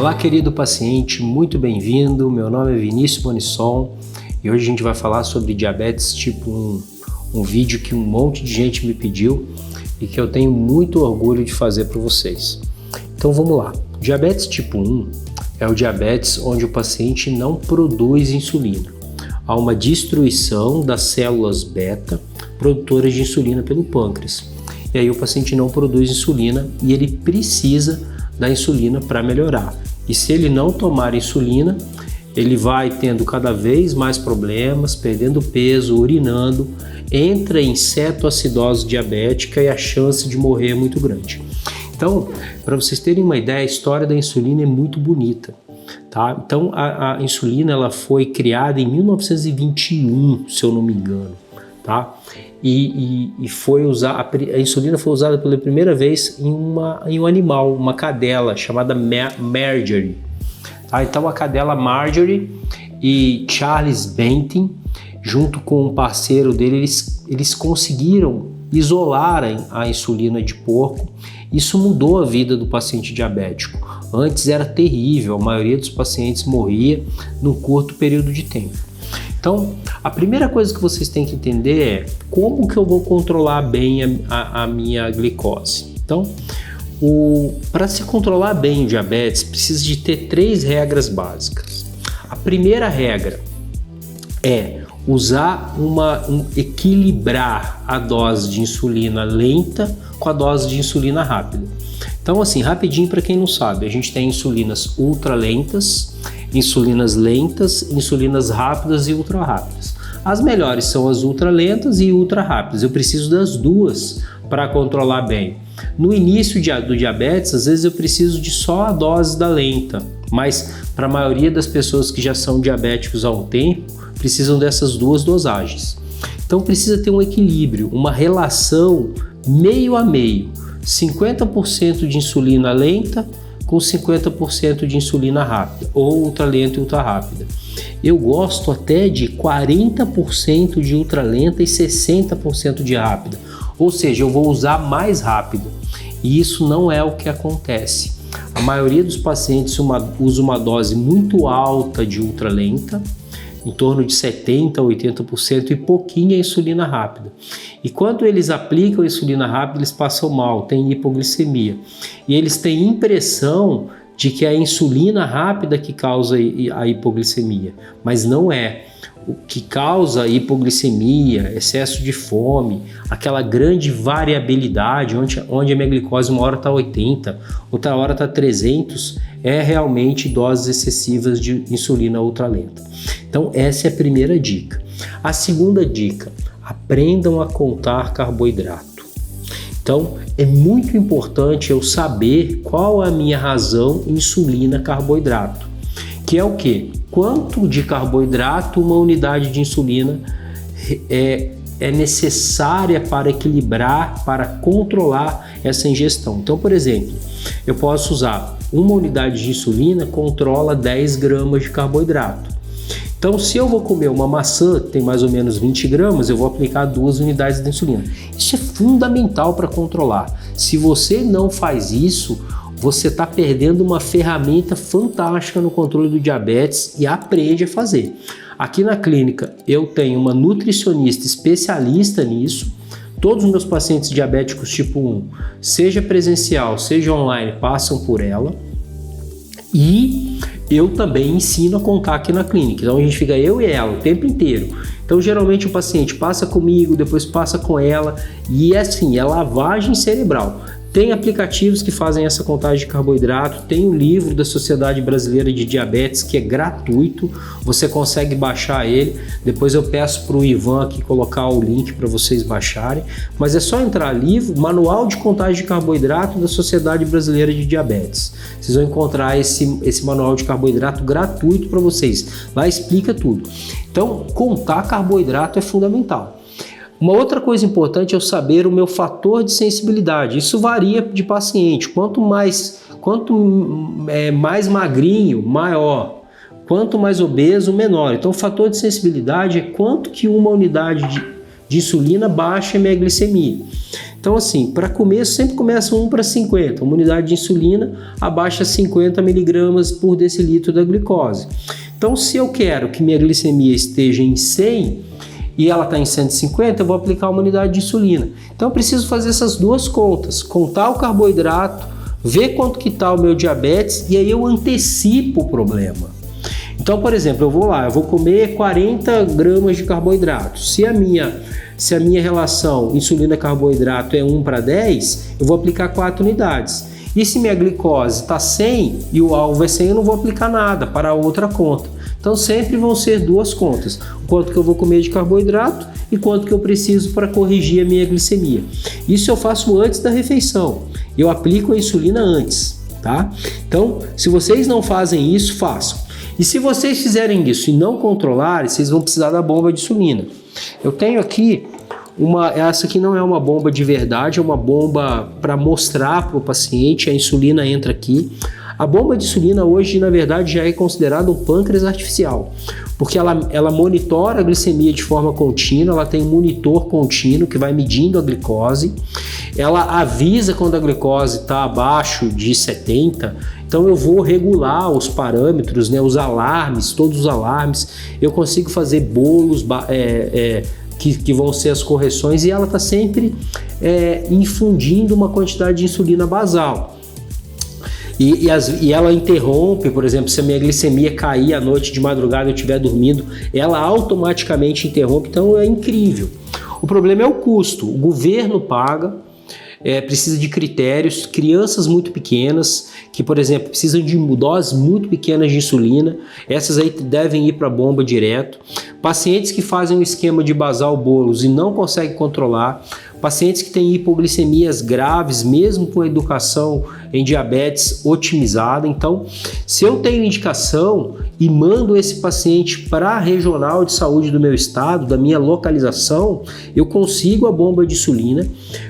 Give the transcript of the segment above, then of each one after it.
Olá, querido paciente, muito bem-vindo. Meu nome é Vinícius Bonisson e hoje a gente vai falar sobre diabetes tipo 1, um vídeo que um monte de gente me pediu e que eu tenho muito orgulho de fazer para vocês. Então vamos lá. Diabetes tipo 1 é o diabetes onde o paciente não produz insulina. Há uma destruição das células beta produtoras de insulina pelo pâncreas. E aí o paciente não produz insulina e ele precisa da insulina para melhorar. E se ele não tomar insulina, ele vai tendo cada vez mais problemas, perdendo peso, urinando, entra em cetoacidose diabética e a chance de morrer é muito grande. Então, para vocês terem uma ideia, a história da insulina é muito bonita. Tá? Então, a insulina ela foi criada em 1921, se eu não me engano. Tá? E foi a insulina foi usada pela primeira vez em um animal, uma cadela chamada Marjorie. Tá? Então a cadela Marjorie e Charles Benton, junto com um parceiro dele, eles conseguiram isolar a insulina de porco. Isso mudou a vida do paciente diabético. Antes era terrível, a maioria dos pacientes morria num curto período de tempo. Então, a primeira coisa que vocês têm que entender é como que eu vou controlar bem a minha glicose. Então, para se controlar bem o diabetes, precisa de ter 3 regras básicas. A primeira regra é equilibrar a dose de insulina lenta com a dose de insulina rápida. Então, assim, rapidinho para quem não sabe, a gente tem insulinas ultralentas, insulinas lentas, insulinas rápidas e ultra rápidas. As melhores são as ultralentas e ultra rápidas. Eu preciso das duas para controlar bem. No início do diabetes, às vezes eu preciso de só a dose da lenta, mas para a maioria das pessoas que já são diabéticos há um tempo, precisam dessas duas dosagens. Então precisa ter um equilíbrio, uma relação meio a meio, 50% de insulina lenta com 50% de insulina rápida, ou ultralenta e ultra rápida. Eu gosto até de 40% de ultralenta e 60% de rápida, ou seja, eu vou usar mais rápido. E isso não é o que acontece. A maioria dos pacientes usa uma dose muito alta de ultralenta, em torno de 70% a 80% e pouquinha insulina rápida. E quando eles aplicam a insulina rápida, eles passam mal, têm hipoglicemia. E eles têm impressão de que é a insulina rápida que causa a hipoglicemia, mas não é. O que causa hipoglicemia, excesso de fome, aquela grande variabilidade, onde a minha glicose uma hora está 80, outra hora está 300, é realmente doses excessivas de insulina ultralenta. Então essa é a primeira dica. A segunda dica, aprendam a contar carboidrato. Então é muito importante eu saber qual é a minha razão insulina-carboidrato, que é o quê? Quanto de carboidrato uma unidade de insulina é necessária para equilibrar, para controlar essa ingestão. Então, por exemplo, eu posso usar uma unidade de insulina, controla 10 gramas de carboidrato. Então, se eu vou comer uma maçã que tem mais ou menos 20 gramas, eu vou aplicar 2 unidades de insulina. Isso é fundamental para controlar. Se você não faz isso, você está perdendo uma ferramenta fantástica no controle do diabetes e aprende a fazer. Aqui na clínica eu tenho uma nutricionista especialista nisso. Todos os meus pacientes diabéticos tipo 1, seja presencial, seja online, passam por ela. E eu também ensino a contar aqui na clínica. Então a gente fica eu e ela o tempo inteiro. Então geralmente o paciente passa comigo, depois passa com ela e assim, é lavagem cerebral. Tem aplicativos que fazem essa contagem de carboidrato, tem um livro da Sociedade Brasileira de Diabetes que é gratuito, você consegue baixar ele, depois eu peço para o Ivan aqui colocar o link para vocês baixarem, mas é só entrar livro, Manual de Contagem de Carboidrato da Sociedade Brasileira de Diabetes. Vocês vão encontrar esse manual de carboidrato gratuito para vocês, lá explica tudo. Então, contar carboidrato é fundamental. Uma outra coisa importante é eu saber o meu fator de sensibilidade. Isso varia de paciente. Quanto mais magrinho, maior. Quanto mais obeso, menor. Então o fator de sensibilidade é quanto que uma unidade de insulina, baixa a minha glicemia. Então, assim, para começo, sempre começa 1:50. Uma unidade de insulina abaixa 50 miligramas por decilitro da glicose. Então, se eu quero que minha glicemia esteja em 100 e ela está em 150, eu vou aplicar uma unidade de insulina. Então, eu preciso fazer essas duas contas, contar o carboidrato, ver quanto que está o meu diabetes e aí eu antecipo o problema. Então, por exemplo, eu vou comer 40 gramas de carboidrato. Se a minha relação insulina-carboidrato é 1:10, eu vou aplicar 4 unidades. E se minha glicose está 100 e o alvo é 100, eu não vou aplicar nada para a outra conta. Então sempre vão ser duas contas, o quanto que eu vou comer de carboidrato e quanto que eu preciso para corrigir a minha glicemia. Isso eu faço antes da refeição, eu aplico a insulina antes, tá? Então, se vocês não fazem isso, façam. E se vocês fizerem isso e não controlarem, vocês vão precisar da bomba de insulina. Eu tenho aqui essa aqui não é uma bomba de verdade, é uma bomba para mostrar para o paciente, a insulina entra aqui. A bomba de insulina hoje, na verdade, já é considerada um pâncreas artificial, porque ela monitora a glicemia de forma contínua, ela tem um monitor contínuo que vai medindo a glicose, ela avisa quando a glicose está abaixo de 70, então eu vou regular os parâmetros, né, os alarmes, todos os alarmes, eu consigo fazer bolos que vão ser as correções e ela está sempre infundindo uma quantidade de insulina basal. E ela interrompe, por exemplo, se a minha glicemia cair à noite de madrugada e eu estiver dormindo, ela automaticamente interrompe, então é incrível. O problema é o custo, o governo paga, precisa de critérios, crianças muito pequenas, que por exemplo precisam de doses muito pequenas de insulina, essas aí devem ir para a bomba direto, pacientes que fazem um esquema de basal bolos e não conseguem controlar, pacientes que têm hipoglicemias graves, mesmo com educação em diabetes otimizada. Então, se eu tenho indicação e mando esse paciente para a regional de saúde do meu estado, da minha localização, eu consigo a bomba de insulina,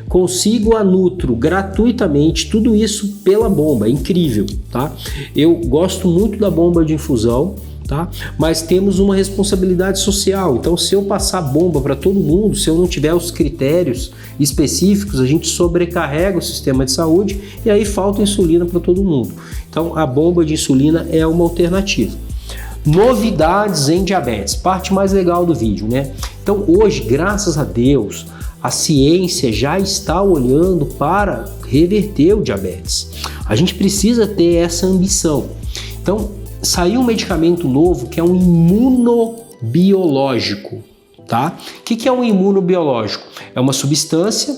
consigo a Nutro gratuitamente, tudo isso pela bomba, é incrível, tá? Eu gosto muito da bomba de infusão, tá? Mas temos uma responsabilidade social, então se eu passar bomba para todo mundo, se eu não tiver os critérios específicos, a gente sobrecarrega o sistema de saúde e aí falta insulina para todo mundo. Então a bomba de insulina é uma alternativa. Novidades em diabetes, parte mais legal do vídeo, né? Então hoje, graças a Deus, a ciência já está olhando para reverter o diabetes. A gente precisa ter essa ambição. Então saiu um medicamento novo que é um imunobiológico, tá? O que é um imunobiológico? É uma substância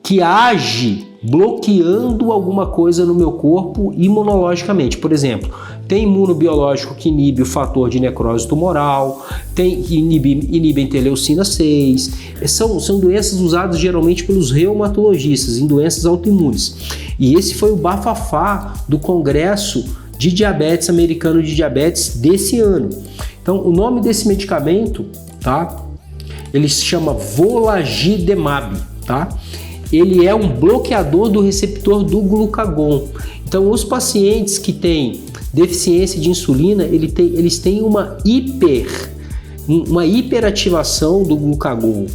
que age bloqueando alguma coisa no meu corpo imunologicamente. Por exemplo, tem imunobiológico que inibe o fator de necrose tumoral, tem que inibe a interleucina 6. São doenças usadas geralmente pelos reumatologistas em doenças autoimunes. E esse foi o bafafá do Congresso de Diabetes Americano de Diabetes desse ano. Então, o nome desse medicamento, tá? Ele se chama Volagidemab, tá? Ele é um bloqueador do receptor do glucagon. Então, os pacientes que têm deficiência de insulina, eles têm uma hiperativação do glucagon,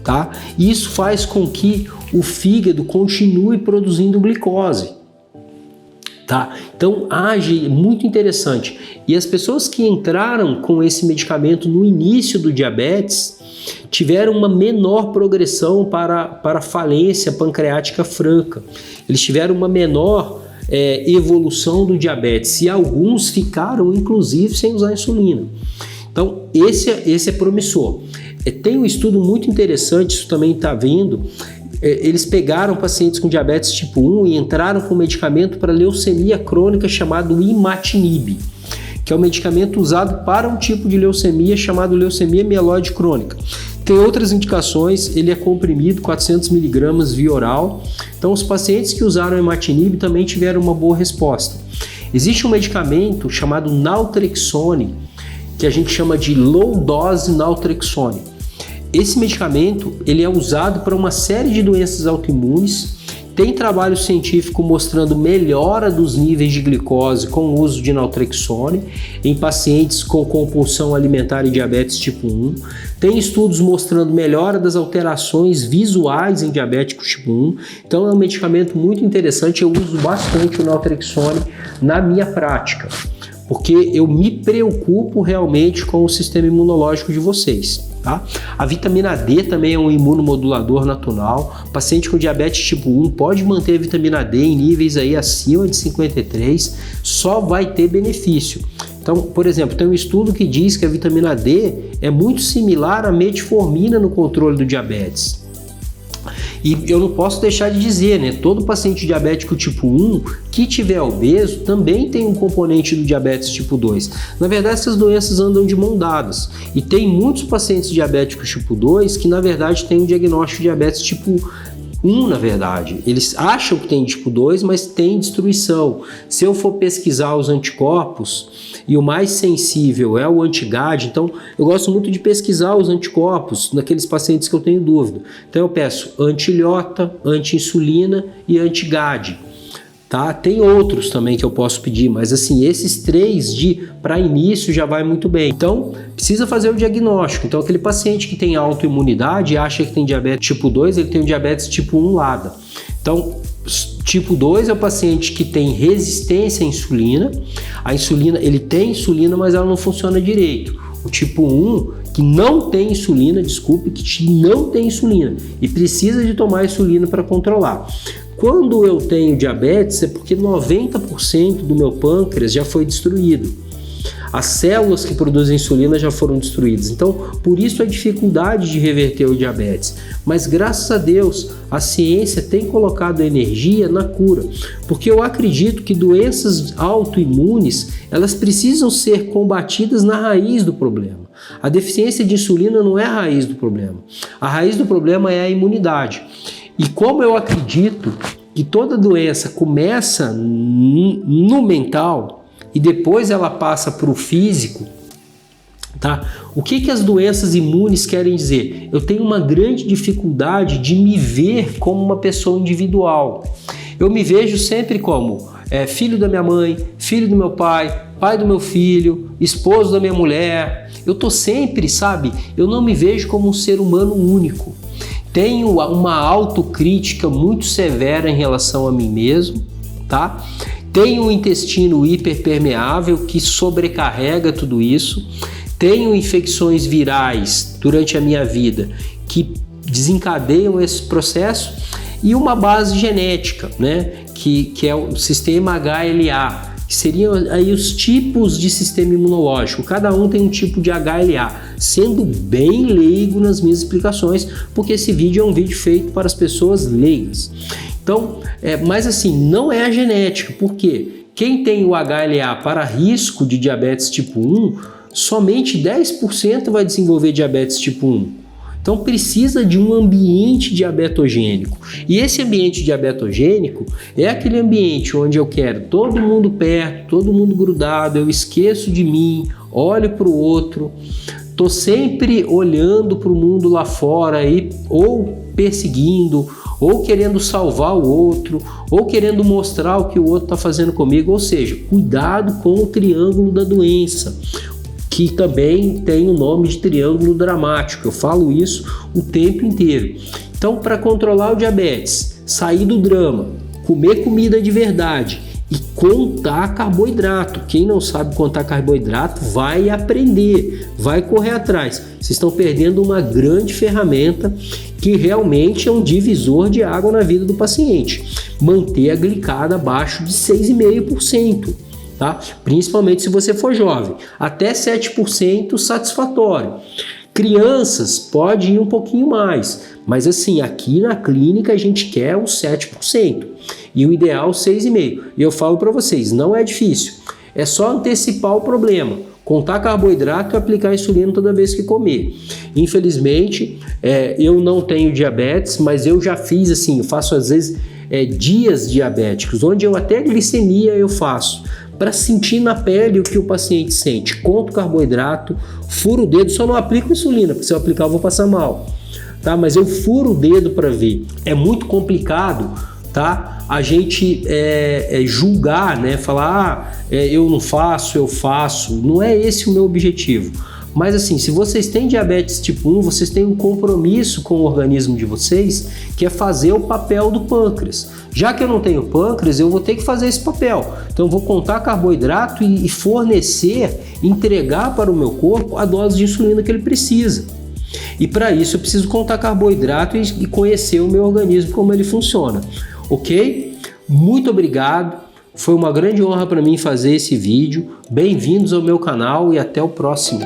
tá? E isso faz com que o fígado continue produzindo glicose. Tá? Então age muito interessante. E as pessoas que entraram com esse medicamento no início do diabetes tiveram uma menor progressão para falência pancreática franca. Eles tiveram uma menor evolução do diabetes e alguns ficaram inclusive sem usar insulina. Então esse é promissor. Tem um estudo muito interessante, isso também está vindo. Eles pegaram pacientes com diabetes tipo 1 e entraram com um medicamento para leucemia crônica chamado imatinib, que é um medicamento usado para um tipo de leucemia chamado leucemia mieloide crônica. Tem outras indicações, ele é comprimido 400 mg via oral. Então os pacientes que usaram imatinib também tiveram uma boa resposta. Existe um medicamento chamado naltrexone, que a gente chama de low dose naltrexone. Esse medicamento ele é usado para uma série de doenças autoimunes Tem trabalho científico mostrando melhora dos níveis de glicose com o uso de naltrexone em pacientes com compulsão alimentar e diabetes tipo 1. Tem estudos mostrando melhora das alterações visuais em diabéticos tipo 1. Então é um medicamento muito interessante, eu uso bastante o naltrexone na minha prática, porque eu me preocupo realmente com o sistema imunológico de vocês. Tá? A vitamina D também é um imunomodulador natural. O paciente com diabetes tipo 1 pode manter a vitamina D em níveis aí acima de 53, só vai ter benefício. Então, por exemplo, tem um estudo que diz que a vitamina D é muito similar à metformina no controle do diabetes. E eu não posso deixar de dizer, né? Todo paciente diabético tipo 1 que tiver obeso também tem um componente do diabetes tipo 2. Na verdade, essas doenças andam de mão dadas. E tem muitos pacientes diabéticos tipo 2 que, na verdade, têm um diagnóstico de diabetes tipo 1, na verdade. Eles acham que tem tipo 2, mas tem destruição. Se eu for pesquisar os anticorpos, e o mais sensível é o anti-GAD, então eu gosto muito de pesquisar os anticorpos naqueles pacientes que eu tenho dúvida. Então eu peço anti-ilhota, anti-insulina e anti-GAD. Tá? Tem outros também que eu posso pedir, mas assim, esses 3 para início já vai muito bem. Então, precisa fazer o diagnóstico. Então, aquele paciente que tem autoimunidade e acha que tem diabetes tipo 2, ele tem o diabetes tipo 1 LADA. Então, tipo 2 é o paciente que tem resistência à insulina. A insulina, ele tem insulina, mas ela não funciona direito. O tipo 1, que não tem insulina, que não tem insulina e precisa de tomar insulina para controlar. Quando eu tenho diabetes é porque 90% do meu pâncreas já foi destruído. As células que produzem insulina já foram destruídas. Então, por isso a dificuldade de reverter o diabetes. Mas graças a Deus, a ciência tem colocado energia na cura. Porque eu acredito que doenças autoimunes, elas precisam ser combatidas na raiz do problema. A deficiência de insulina não é a raiz do problema. A raiz do problema é a imunidade. E como eu acredito que toda doença começa no mental e depois ela passa para o físico, tá? O que as doenças imunes querem dizer? Eu tenho uma grande dificuldade de me ver como uma pessoa individual. Eu me vejo sempre como filho da minha mãe, filho do meu pai, pai do meu filho, esposo da minha mulher. Eu tô sempre, sabe? Eu não me vejo como um ser humano único. Tenho uma autocrítica muito severa em relação a mim mesmo, tá? Tenho um intestino hiperpermeável que sobrecarrega tudo isso. Tenho infecções virais durante a minha vida que desencadeiam esse processo e uma base genética, né? Que é o sistema HLA, que seriam aí os tipos de sistema imunológico. Cada um tem um tipo de HLA, sendo bem leigo nas minhas explicações, porque esse vídeo é um vídeo feito para as pessoas leigas. Então, mas assim, não é a genética, porque quem tem o HLA para risco de diabetes tipo 1, somente 10% vai desenvolver diabetes tipo 1. Então precisa de um ambiente diabetogênico. E esse ambiente diabetogênico é aquele ambiente onde eu quero todo mundo perto, todo mundo grudado, eu esqueço de mim, olho para o outro, estou sempre olhando para o mundo lá fora, ou perseguindo, ou querendo salvar o outro, ou querendo mostrar o que o outro está fazendo comigo. Ou seja, cuidado com o triângulo da doença, que também tem o nome de triângulo dramático. Eu falo isso o tempo inteiro. Então, para controlar o diabetes, sair do drama, comer comida de verdade e contar carboidrato. Quem não sabe contar carboidrato vai aprender, vai correr atrás. Vocês estão perdendo uma grande ferramenta que realmente é um divisor de água na vida do paciente. Manter a glicada abaixo de 6,5%. Tá? Principalmente se você for jovem, até 7% satisfatório. Crianças pode ir um pouquinho mais, mas assim, aqui na clínica a gente quer os 7% e o ideal 6,5%. E eu falo para vocês, não é difícil, é só antecipar o problema, contar carboidrato e aplicar insulina toda vez que comer. Infelizmente, eu não tenho diabetes, mas eu já fiz assim, eu faço às vezes dias diabéticos, onde eu até glicemia eu faço, para sentir na pele o que o paciente sente. Conto carboidrato, furo o dedo, só não aplico insulina, porque se eu aplicar eu vou passar mal, tá? Mas eu furo o dedo para ver. É muito complicado tá? A gente julgar, né? Falar, eu não faço, eu faço. Não é esse o meu objetivo. Mas assim, se vocês têm diabetes tipo 1, vocês têm um compromisso com o organismo de vocês, que é fazer o papel do pâncreas. Já que eu não tenho pâncreas, eu vou ter que fazer esse papel. Então eu vou contar carboidrato e fornecer, entregar para o meu corpo a dose de insulina que ele precisa. E para isso eu preciso contar carboidrato e conhecer o meu organismo, como ele funciona. Ok? Muito obrigado. Foi uma grande honra para mim fazer esse vídeo. Bem-vindos ao meu canal e até o próximo.